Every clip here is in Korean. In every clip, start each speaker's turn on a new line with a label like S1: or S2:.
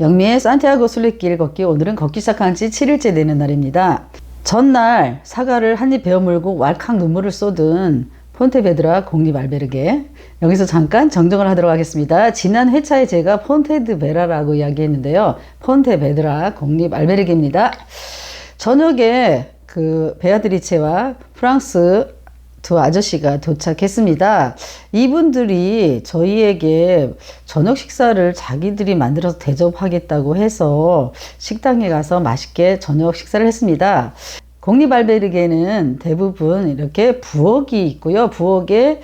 S1: 영미의 산티아고 순례길 걷기. 오늘은 걷기 시작한 지 7일째 되는 날입니다. 전날 사과를 한 입 베어 물고 왈칵 눈물을 쏟은 폰테베드라 공립 알베르게. 여기서 잠깐 정정을 하도록 하겠습니다. 지난 회차에 제가 폰테드베라라고 이야기했는데요. 폰테베드라 공립 알베르게입니다. 저녁에 그 베아드리체와 프랑스 두 아저씨가 도착했습니다. 이분들이 저희에게 저녁 식사를 자기들이 만들어서 대접하겠다고 해서 식당에 가서 맛있게 저녁 식사를 했습니다. 공립 알베르게는 대부분 이렇게 부엌이 있고요. 부엌에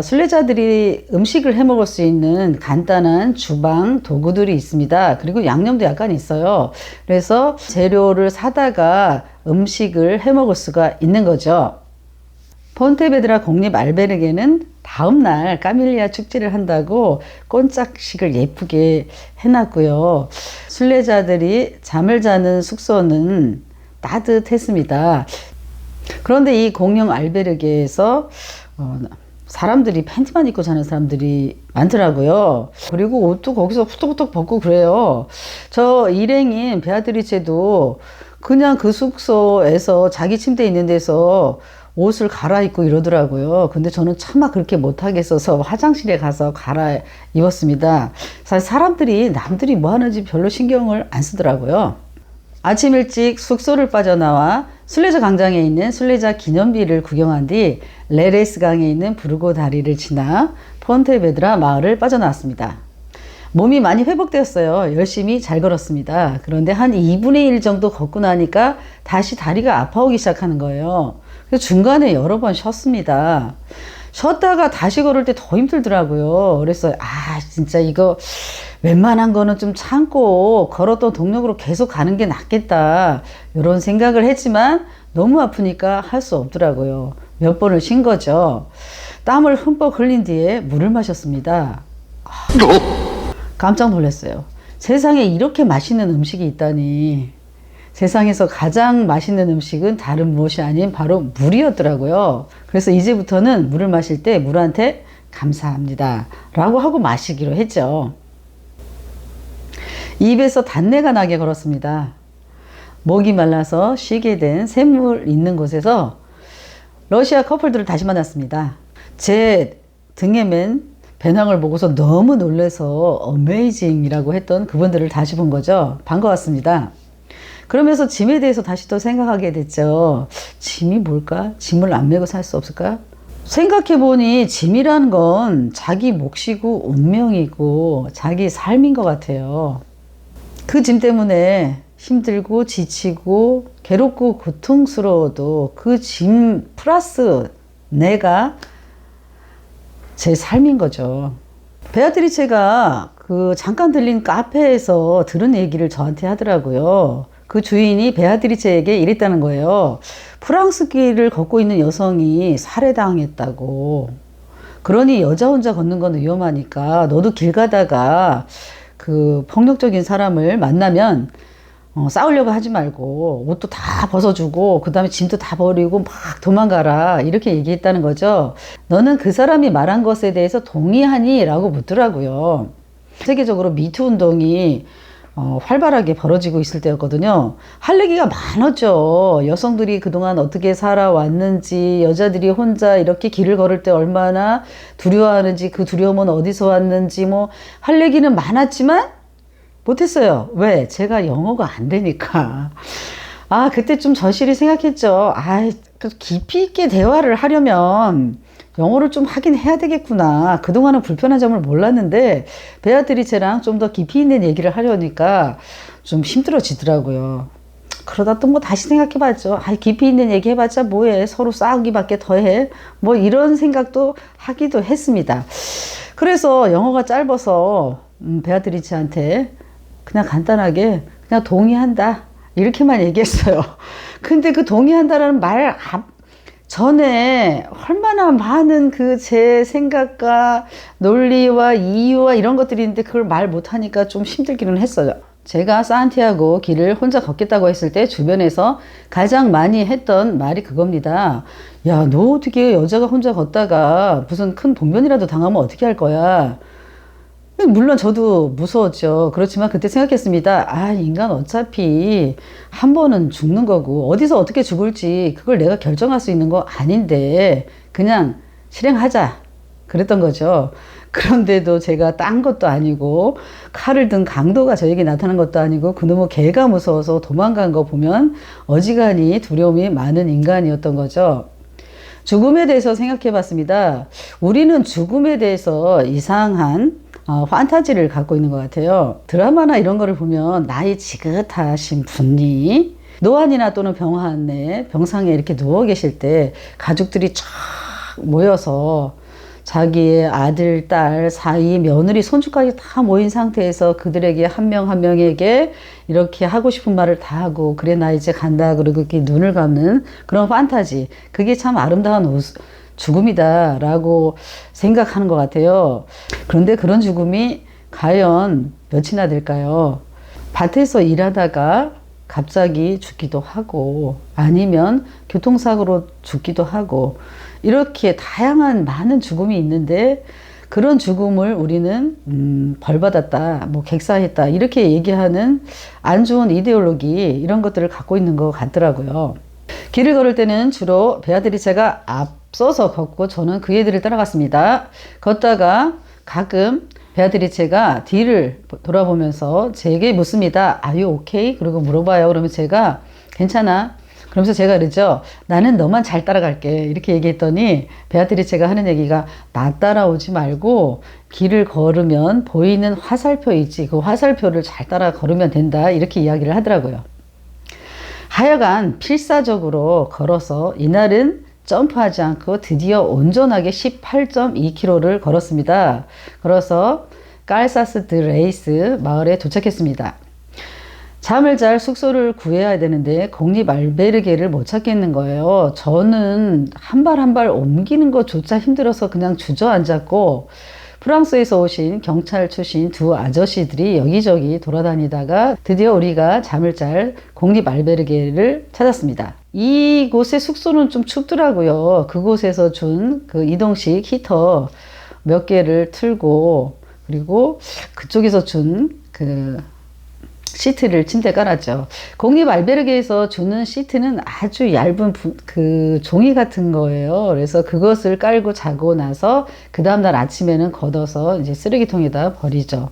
S1: 순례자들이 음식을 해 먹을 수 있는 간단한 주방 도구들이 있습니다. 그리고 양념도 약간 있어요. 그래서 재료를 사다가 음식을 해 먹을 수가 있는 거죠. 폰테베드라 공립 알베르게는 다음날 까밀리아 축제를 한다고 꼼짝식을 예쁘게 해놨고요. 순례자들이 잠을 자는 숙소는 따뜻했습니다. 그런데 이 공룡 알베르게에서 사람들이 팬티만 입고 자는 사람들이 많더라고요. 그리고 옷도 거기서 후떡후떡 벗고 그래요. 저 일행인 베아드리체도 그냥 그 숙소에서 자기 침대 있는 데서 옷을 갈아입고 이러더라고요. 근데 저는 차마 그렇게 못하겠어서 화장실에 가서 갈아입었습니다. 사실 사람들이 남들이 뭐 하는지 별로 신경을 안 쓰더라고요. 아침 일찍 숙소를 빠져나와 순례자 광장에 있는 순례자 기념비를 구경한 뒤 레레스 강에 있는 부르고 다리를 지나 폰테베드라 마을을 빠져나왔습니다. 몸이 많이 회복되었어요. 열심히 잘 걸었습니다. 그런데 한 2분의 1 정도 걷고 나니까 다시 다리가 아파오기 시작하는 거예요. 그래서 중간에 여러 번 쉬었습니다. 쉬었다가 다시 걸을 때 더 힘들더라고요. 그래서 진짜 이거 웬만한 거는 좀 참고 걸었던 동력으로 계속 가는 게 낫겠다 이런 생각을 했지만 너무 아프니까 할 수 없더라고요. 몇 번을 쉰 거죠. 땀을 흠뻑 흘린 뒤에 물을 마셨습니다. 깜짝 놀랐어요. 세상에 이렇게 맛있는 음식이 있다니. 세상에서 가장 맛있는 음식은 다른 무엇이 아닌 바로 물이었더라고요. 그래서 이제부터는 물을 마실 때 물한테 감사합니다 라고 하고 마시기로 했죠. 입에서 단내가 나게 걸었습니다. 목이 말라서 쉬게 된 샘물 있는 곳에서 러시아 커플들을 다시 만났습니다. 제 등에 맨 배낭을 보고서 너무 놀라서 어메이징이라고 했던 그분들을 다시 본 거죠. 반가웠습니다. 그러면서 짐에 대해서 다시 또 생각하게 됐죠. 짐이 뭘까? 짐을 안 메고 살 수 없을까? 생각해보니 짐이란 건 자기 몫이고 운명이고 자기 삶인 것 같아요. 그 짐 때문에 힘들고 지치고 괴롭고 고통스러워도 그 짐 플러스 내가 제 삶인 거죠. 베아트리체가 그 잠깐 들린 카페에서 들은 얘기를 저한테 하더라고요. 그 주인이 베아트리체에게 이랬다는 거예요. 프랑스 길을 걷고 있는 여성이 살해당했다고. 그러니 여자 혼자 걷는 건 위험하니까 너도 길 가다가 그 폭력적인 사람을 만나면 싸우려고 하지 말고 옷도 다 벗어주고 그 다음에 짐도 다 버리고 막 도망가라 이렇게 얘기했다는 거죠. 너는 그 사람이 말한 것에 대해서 동의하니? 라고 묻더라고요. 세계적으로 미투 운동이 활발하게 벌어지고 있을 때였거든요. 할 얘기가 많았죠. 여성들이 그동안 어떻게 살아왔는지, 여자들이 혼자 이렇게 길을 걸을 때 얼마나 두려워하는지, 그 두려움은 어디서 왔는지 할 얘기는 많았지만 못했어요. 왜? 제가 영어가 안 되니까. 그때 좀 절실히 생각했죠. 깊이 있게 대화를 하려면 영어를 좀 하긴 해야 되겠구나. 그동안은 불편한 점을 몰랐는데 베아트리체랑 좀 더 깊이 있는 얘기를 하려니까 좀 힘들어지더라고요. 그러다 또 다시 생각해봤죠. 깊이 있는 얘기 해봤자 뭐해. 서로 싸우기밖에 더해. 이런 생각도 하기도 했습니다. 그래서 영어가 짧아서 베아트리체한테 그냥 간단하게 그냥 동의한다 이렇게만 얘기했어요. 근데 그 동의한다라는 말 전에 얼마나 많은 그 제 생각과 논리와 이유와 이런 것들이 있는데 그걸 말 못하니까 좀 힘들기는 했어요. 제가 산티아고 길을 혼자 걷겠다고 했을 때 주변에서 가장 많이 했던 말이 그겁니다. 야, 너 어떻게 여자가 혼자 걷다가 무슨 큰 봉변이라도 당하면 어떻게 할 거야? 물론 저도 무서웠죠. 그렇지만 그때 생각했습니다. 아, 인간 어차피 한 번은 죽는 거고, 어디서 어떻게 죽을지 그걸 내가 결정할 수 있는 거 아닌데, 그냥 실행하자. 그랬던 거죠. 그런데도 제가 딴 것도 아니고, 칼을 든 강도가 저에게 나타난 것도 아니고, 그놈의 개가 무서워서 도망간 거 보면 어지간히 두려움이 많은 인간이었던 거죠. 죽음에 대해서 생각해 봤습니다. 우리는 죽음에 대해서 이상한 판타지를 갖고 있는 것 같아요. 드라마나 이런 거를 보면 나이 지긋하신 분이 노안이나 또는 병환에 병상에 이렇게 누워 계실 때 가족들이 쫙 모여서 자기의 아들, 딸, 사위, 며느리, 손주까지 다 모인 상태에서 그들에게 한 명 한 명에게 이렇게 하고 싶은 말을 다 하고, 그래 나 이제 간다 그러고 이렇게 눈을 감는 그런 판타지, 그게 참 아름다운 죽음이다 라고 생각하는 것 같아요. 그런데 그런 죽음이 과연 몇이나 될까요? 밭에서 일하다가 갑자기 죽기도 하고, 아니면 교통사고로 죽기도 하고, 이렇게 다양한 많은 죽음이 있는데, 그런 죽음을 우리는 벌받았다, 뭐 객사했다, 이렇게 얘기하는 안 좋은 이데올로기, 이런 것들을 갖고 있는 것 같더라고요. 길을 걸을 때는 주로 베아트리체가 앞서서 걷고 저는 그 애들을 따라갔습니다. 걷다가 가끔 베아트리체가 뒤를 돌아보면서 제게 묻습니다. Are you okay? 그리고 물어봐요. 그러면 제가 괜찮아. 그러면서 제가 그러죠. 나는 너만 잘 따라갈게. 이렇게 얘기했더니 베아트리체가 하는 얘기가, 나 따라오지 말고 길을 걸으면 보이는 화살표 있지. 그 화살표를 잘 따라 걸으면 된다. 이렇게 이야기를 하더라고요. 하여간 필사적으로 걸어서 이날은 점프하지 않고 드디어 온전하게 18.2km를 걸었습니다. 걸어서 깔사스 드 레이스 마을에 도착했습니다. 잠을 잘 숙소를 구해야 되는데 공립 알베르게를 못 찾겠는 거예요. 저는 한 발 한 발 옮기는 것조차 힘들어서 그냥 주저앉았고, 프랑스에서 오신 경찰 출신 두 아저씨들이 여기저기 돌아다니다가 드디어 우리가 잠을 잘 공립 알베르게를 찾았습니다. 이곳의 숙소는 좀 춥더라고요. 그곳에서 준 그 이동식 히터 몇 개를 틀고, 그리고 그쪽에서 준 그 시트를 침대에 깔았죠. 공립 알베르게에서 주는 시트는 아주 얇은 그 종이 같은 거예요. 그래서 그것을 깔고 자고 나서 그 다음날 아침에는 걷어서 이제 쓰레기통에다 버리죠.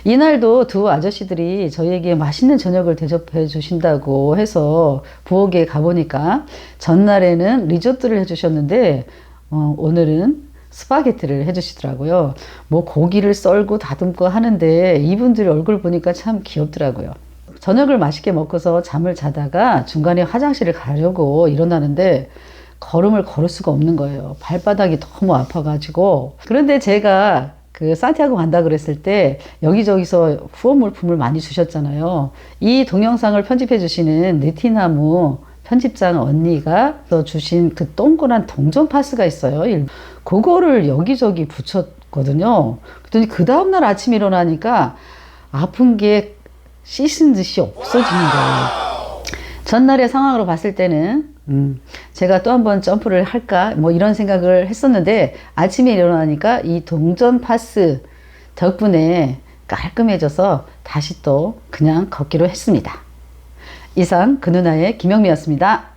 S1: 이날도 두 아저씨들이 저희에게 맛있는 저녁을 대접해 주신다고 해서 부엌에 가보니까 전날에는 리조또를 해주셨는데 오늘은 스파게티를 해주시더라고요. 뭐 고기를 썰고 다듬고 하는데 이분들 얼굴 보니까 참 귀엽더라고요. 저녁을 맛있게 먹고서 잠을 자다가 중간에 화장실을 가려고 일어나는데 걸음을 걸을 수가 없는 거예요. 발바닥이 너무 아파가지고. 그런데 제가 그 산티아고 간다 그랬을 때 여기저기서 후원 물품을 많이 주셨잖아요. 이 동영상을 편집해 주시는 느티나무 편집장 언니가 주신 그 동그란 동전 파스가 있어요. 그거를 여기저기 붙였거든요. 그랬더니 그 다음날 아침에 일어나니까 아픈 게 씻은 듯이 없어지는 거예요. 전날의 상황으로 봤을 때는 제가 또 한번 점프를 할까 뭐 이런 생각을 했었는데, 아침에 일어나니까 이 동전 파스 덕분에 깔끔해져서 다시 또 그냥 걷기로 했습니다. 이상 그 누나의 김영미였습니다.